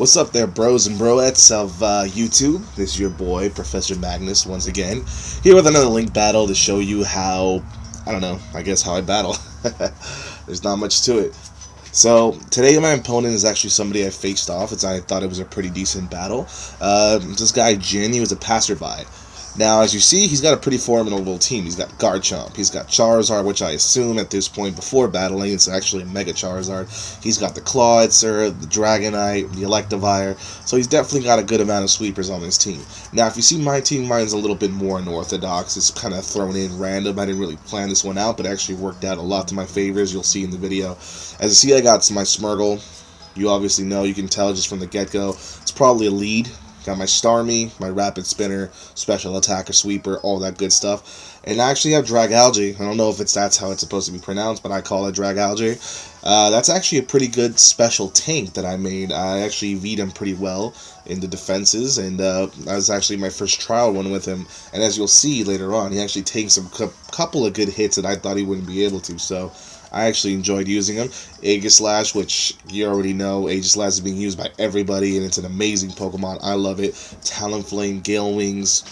What's up there, bros and broettes of YouTube? This is your boy, Professor Magnus, once again, here with another link battle to show you how, I guess how I battle. There's not much to it. So, today my opponent is actually somebody I faced off. I thought it was a pretty decent battle. This guy, Jin, he was a Passerby. Now, as you see, he's got a pretty formidable team. He's got Garchomp, he's got Charizard, which I assume at this point before battling, it's actually a Mega Charizard. He's got the Clawitzer, the Dragonite, the Electivire, so he's definitely got a good amount of sweepers on his team. Now, if you see my team, mine's a little bit more unorthodox. It's kind of thrown in random. I didn't really plan this one out, but it actually worked out a lot to my favor, as you'll see in the video. As you see, I got my Smeargle. You obviously know, you can tell just from the get-go, it's probably a lead. Got my Starmie, my Rapid Spinner, Special Attacker Sweeper, all that good stuff. And I actually have Dragalge. I don't know if that's how it's supposed to be pronounced, but I call it Dragalge. That's actually a pretty good special tank that I made. I actually V'd him pretty well in the defenses, and that was actually my first trial one with him. And as you'll see later on, he actually takes a couple of good hits that I thought he wouldn't be able to. So I actually enjoyed using him. Aegislash, which you already know, Aegislash is being used by everybody, and it's an amazing Pokemon. I love it. Talonflame, Gale Wings.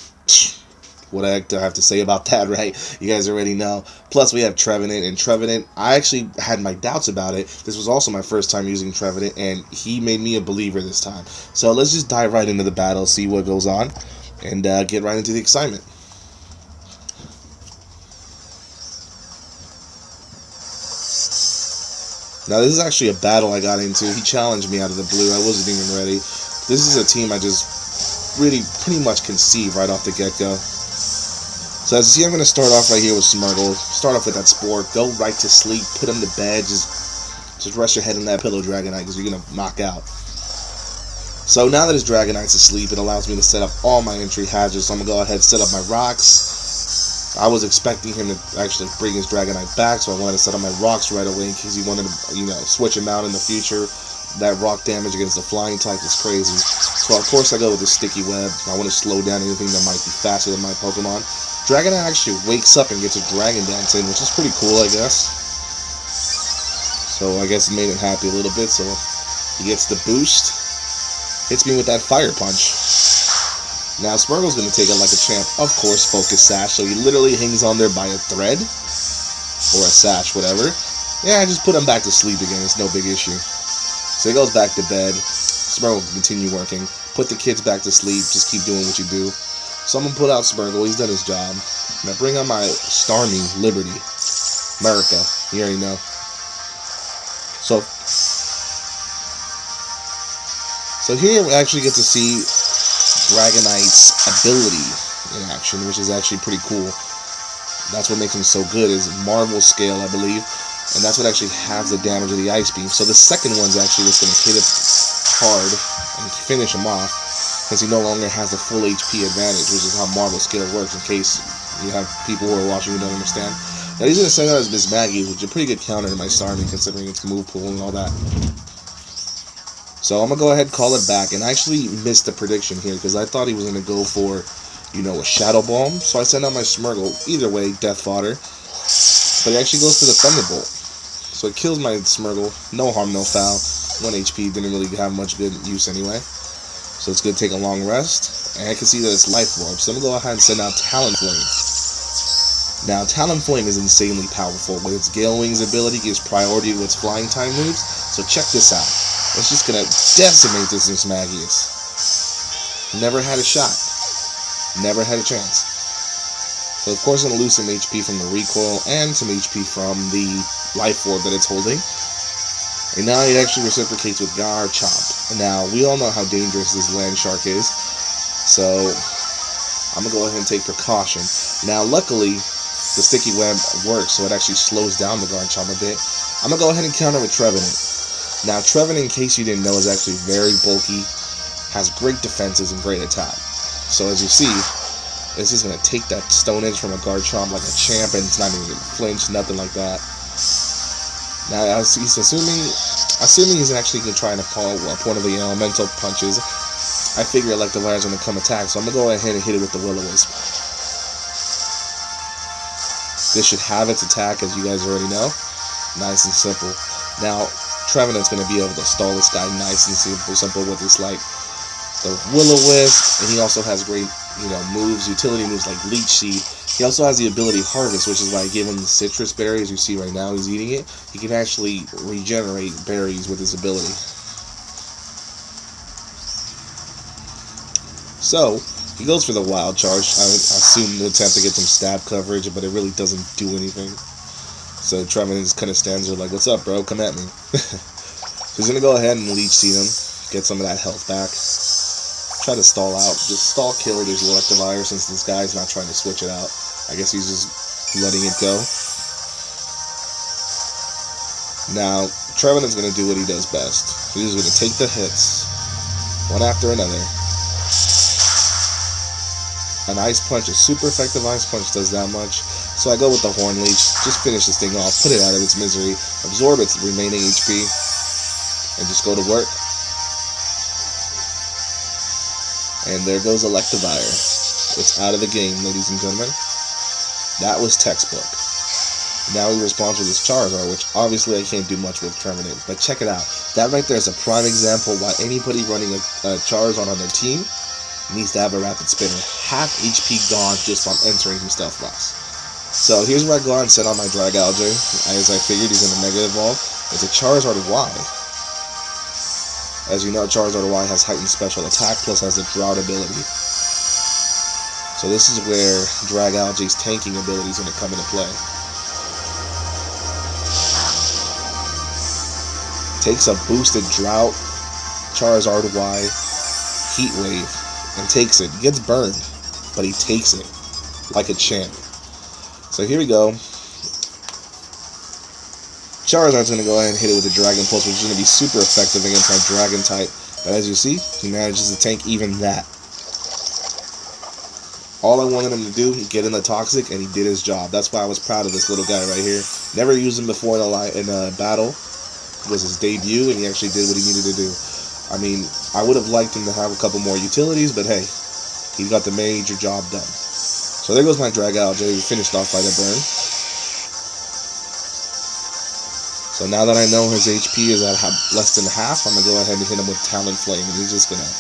What do I have to say about that, right? You guys already know. Plus, we have Trevenant, and Trevenant, I actually had my doubts about it. This was also my first time using Trevenant, and he made me a believer this time. So let's just dive right into the battle, see what goes on, and get right into the excitement. Now, this is actually a battle I got into. He challenged me out of the blue. I wasn't even ready. This is a team I just pretty much conceived right off the get-go. So as you see, I'm going to start off right here with Smeargle. Start off with that Spore. Go right to sleep. Put him to bed. Just rest your head in that pillow, Dragonite, because you're going to knock out. So now that his Dragonite's asleep, it allows me to set up all my entry hazards. So I'm going to go ahead and set up my rocks. I was expecting him to actually bring his Dragonite back, so I wanted to set up my rocks right away in case he wanted to, switch him out in the future. That rock damage against the flying type is crazy. So of course I go with the Sticky Web. I want to slow down anything that might be faster than my Pokemon. Dragonite actually wakes up and gets a Dragon Dance in, which is pretty cool, I guess. So I guess it made him happy a little bit, so he gets the boost. Hits me with that Fire Punch. Now, Smeargle's going to take it like a champ. Of course, Focus Sash. So he literally hangs on there by a thread. Or a sash, whatever. Yeah, just put him back to sleep again. It's no big issue. So he goes back to bed. Smeargle can continue working. Put the kids back to sleep. Just keep doing what you do. So I'm going to put out Smeargle. He's done his job. Now bring on my Starmie, Liberty. America. You already know. So here we actually get to see Dragonite's ability in action, which is actually pretty cool. That's what makes him so good, is Marvel Scale, I believe, and that's what actually halves the damage of the Ice Beam. So the second one's actually what's going to hit it hard and finish him off, since he no longer has the full HP advantage, which is how Marvel Scale works, in case you have people who are watching who don't understand. Now he's going to send out his Miss Maggie, which is a pretty good counter to my Starmie, considering its move pool and all that. So I'm going to go ahead and call it back, and I actually missed the prediction here, because I thought he was going to go for, a Shadow Balm. So I sent out my Smeargle. Either way, death fodder. But he actually goes for the Thunderbolt. So it kills my Smeargle. No harm, no foul. 1 HP, didn't really have much good use anyway. So it's going to take a long rest. And I can see that it's Life Orb. So I'm going to go ahead and send out Talonflame. Now, Talonflame is insanely powerful. With its Gale Wings ability, gives priority to its flying time moves. So check this out. It's just going to decimate this Magus. Never had a shot. Never had a chance. So of course I'm going to lose some HP from the recoil and some HP from the Life Orb that it's holding. And now it actually reciprocates with Garchomp. Now, we all know how dangerous this Land Shark is. So I'm going to go ahead and take precaution. Now luckily, the Sticky Web works, so it actually slows down the Garchomp a bit. I'm going to go ahead and counter with Trevenant. Now, Trevenant, in case you didn't know, is actually very bulky, has great defenses and great attack. So as you see, it's just going to take that Stone Edge from a Garchomp like a champ, and it's not even going to flinch, nothing like that. Now, as he's assuming he's actually going to try and pull up one of the elemental punches, I figure Electivire is going to come attack, so I'm going to go ahead and hit it with the Will-O-Wisp. This should have its attack, as you guys already know. Nice and simple. Now, Trevenant's going to be able to stall this guy nice and simple with his, like, the Will-O-Wisp, and he also has great, moves, utility moves like Leech Seed. He also has the ability Harvest, which is why I gave him the citrus berry, as you see right now, he's eating it. He can actually regenerate berries with his ability. So, he goes for the Wild Charge. I assume the attempt to get some stab coverage, but it really doesn't do anything. So Trevenant just kind of stands there like, what's up, bro? Come at me. So he's going to go ahead and Leech Seed him, get some of that health back. Try to stall out. Just stall kill his Electivire since this guy's not trying to switch it out. I guess he's just letting it go. Now, Trevenant's going to do what he does best. He's going to take the hits, one after another. An Ice Punch, a super effective Ice Punch, does that much. So I go with the Horn Leech, just finish this thing off, put it out of its misery, absorb its remaining HP, and just go to work. And there goes Electivire. It's out of the game, ladies and gentlemen. That was textbook. Now he responds with his Charizard, which obviously I can't do much with Trevenant. But check it out. That right there is a prime example why anybody running a Charizard on their team needs to have a Rapid Spinner. Half HP gone just from entering some Stealth Blast. So here's where I go and set on my Dragalge. As I figured, he's in a Mega Evolve. It's a Charizard Y. As you know, Charizard Y has heightened special attack, plus has a Drought ability. So this is where Dragalge's tanking ability is going to come into play. Takes a boosted Drought, Charizard Y, Heat Wave, and takes it. Gets burned, but he takes it like a champ. So here we go. Charizard's going to go ahead and hit it with a Dragon Pulse, which is going to be super effective against my Dragon type. But as you see, he manages to tank even that. All I wanted him to do, get in the Toxic, and he did his job. That's why I was proud of this little guy right here. Never used him before in a battle. It was his debut, and he actually did what he needed to do. I mean, I would have liked him to have a couple more utilities, but hey, he got the major job done. So there goes my Dragalge, finished off by the burn. So now that I know his HP is at less than half, I'm going to go ahead and hit him with Talonflame, and he's just going to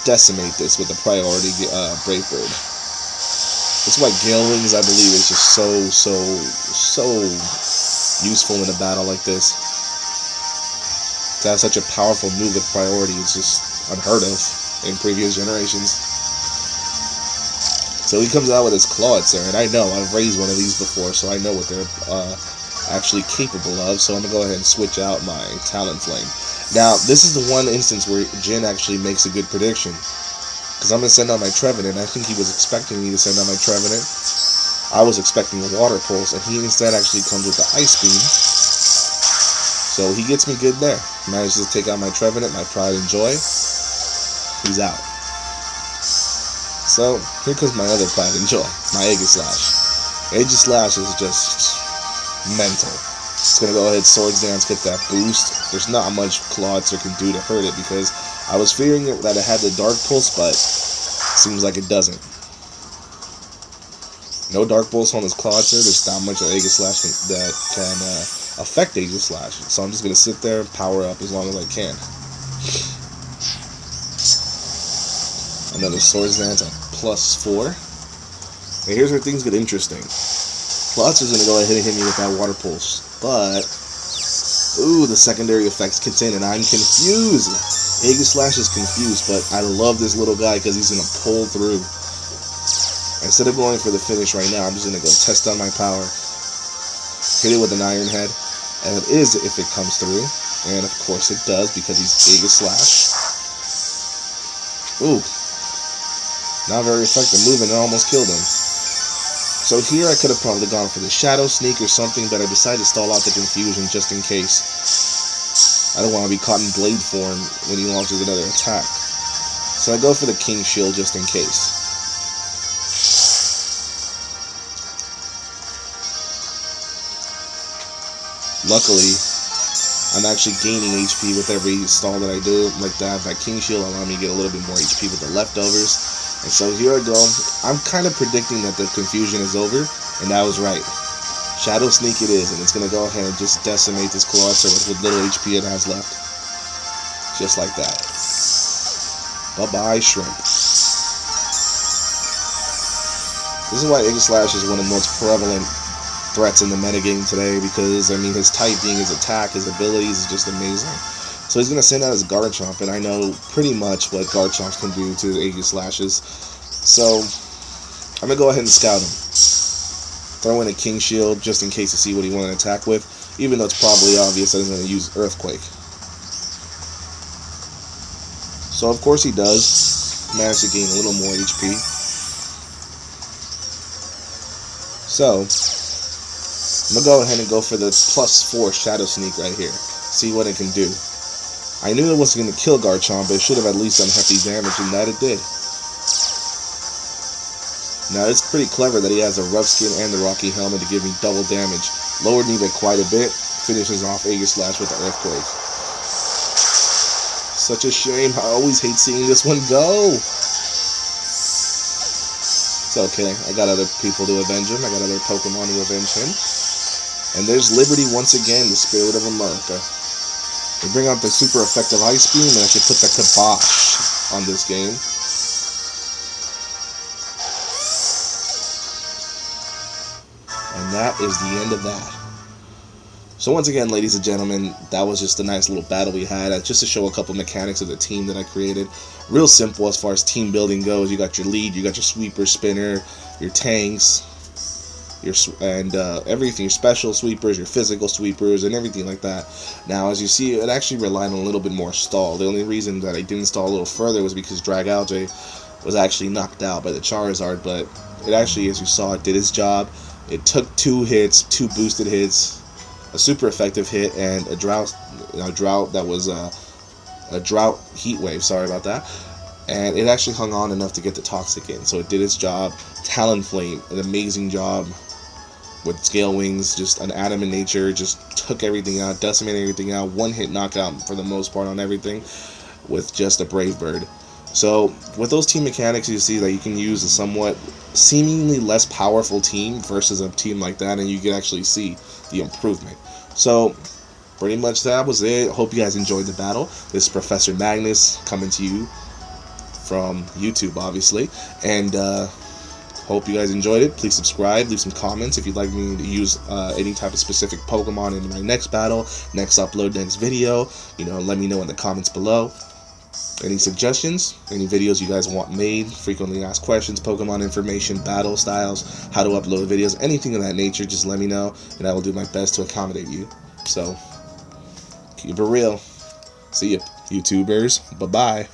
decimate this with the priority Brave Bird. That's why Gale Wings, I believe, is just so useful in a battle like this. To have such a powerful move with priority is just unheard of in previous generations. So he comes out with his Clawitzer, and I know, I've raised one of these before, so I know what they're actually capable of, so I'm going to go ahead and switch out my Talonflame. Now, this is the one instance where Jin actually makes a good prediction, because I'm going to send out my Trevenant. I think he was expecting me to send out my Trevenant. I was expecting a Water Pulse, and he instead actually comes with the Ice Beam. So he gets me good there. Manages to take out my Trevenant, my Pride and Joy. He's out. So, here comes my other Pride and Joy, my Aegislash. Aegislash is just mental. It's going to go ahead, Swords Dance, get that boost. There's not much Clawitzer can do to hurt it, because I was fearing that it had the Dark Pulse, but seems like it doesn't. No Dark Pulse on this Clawitzer. There's not much of Aegislash that can affect Aegislash. So I'm just going to sit there and power up as long as I can. Another Swords Dance at +4. And here's where things get interesting. Clawitzer is going to go ahead and hit me with that Water Pulse. But, ooh, the secondary effects kick in and I'm confused. Aegislash is confused, but I love this little guy because he's going to pull through. Instead of going for the finish right now, I'm just going to go test on my power. Hit it with an Iron Head. And it is if it comes through. And of course it does because he's Aegislash. Ooh. Not very effective move, and it almost killed him. So here I could have probably gone for the Shadow Sneak or something, but I decided to stall out the confusion just in case. I don't want to be caught in Blade form when he launches another attack. So I go for the King Shield just in case. Luckily, I'm actually gaining HP with every stall that I do. Like that King Shield allowed me to get a little bit more HP with the leftovers. And so here I go. I'm kind of predicting that the confusion is over, and I was right. Shadow Sneak it is, and it's going to go ahead and just decimate this Colossal with what little HP it has left. Just like that. Bye-bye, Shrimp. This is why Aegislash is one of the most prevalent threats in the metagame today, because, I mean, his type being his attack, his abilities is just amazing. So he's going to send out his Garchomp, and I know pretty much what Garchomps can do to Aegislashes. So I'm going to go ahead and scout him. Throw in a King Shield just in case to see what he wants to attack with, even though it's probably obvious that he's going to use Earthquake. So of course he does manage to gain a little more HP. So I'm going to go ahead and go for the +4 Shadow Sneak right here. See what it can do. I knew it wasn't going to kill Garchomp, but it should have at least done hefty damage, and that it did. Now it's pretty clever that he has a Rough Skin and the Rocky Helmet to give me double damage. Lowered me by quite a bit. Finishes off Aegislash with the Earthquake. Such a shame. I always hate seeing this one go. It's okay. I got other people to avenge him. I got other Pokemon to avenge him. And there's Liberty once again, the spirit of America. We bring out the super effective Ice Beam, and I should put the kibosh on this game. And that is the end of that. So once again, ladies and gentlemen, that was just a nice little battle we had, just to show a couple mechanics of the team that I created. Real simple as far as team building goes. You got your lead, you got your sweeper, spinner, your tanks, and everything, your special sweepers, your physical sweepers, and everything like that. Now, as you see, it actually relied on a little bit more stall. The only reason that I didn't stall a little further was because Dragalge was actually knocked out by the Charizard, but it actually, as you saw, it did its job. It took 2 hits, 2 boosted hits, a super effective hit, and a drought that was a drought heat wave. Sorry about that. And it actually hung on enough to get the Toxic in, so it did its job. Talonflame, an amazing job with Scale Wings, just an atom in nature, just took everything out, decimated everything out, 1-hit knockout for the most part on everything, with just a Brave Bird. So with those team mechanics, you see that you can use a somewhat seemingly less powerful team versus a team like that, and you can actually see the improvement. So pretty much that was it. Hope you guys enjoyed the battle. This is Professor Magnus coming to you from YouTube, obviously, and hope you guys enjoyed it. Please subscribe, leave some comments if you'd like me to use any type of specific Pokemon in my next battle, next upload, next video. Let me know in the comments below. Any suggestions, any videos you guys want made, frequently asked questions, Pokemon information, battle styles, how to upload videos, anything of that nature, just let me know, and I will do my best to accommodate you. So, keep it real. See ya, YouTubers. Bye-bye.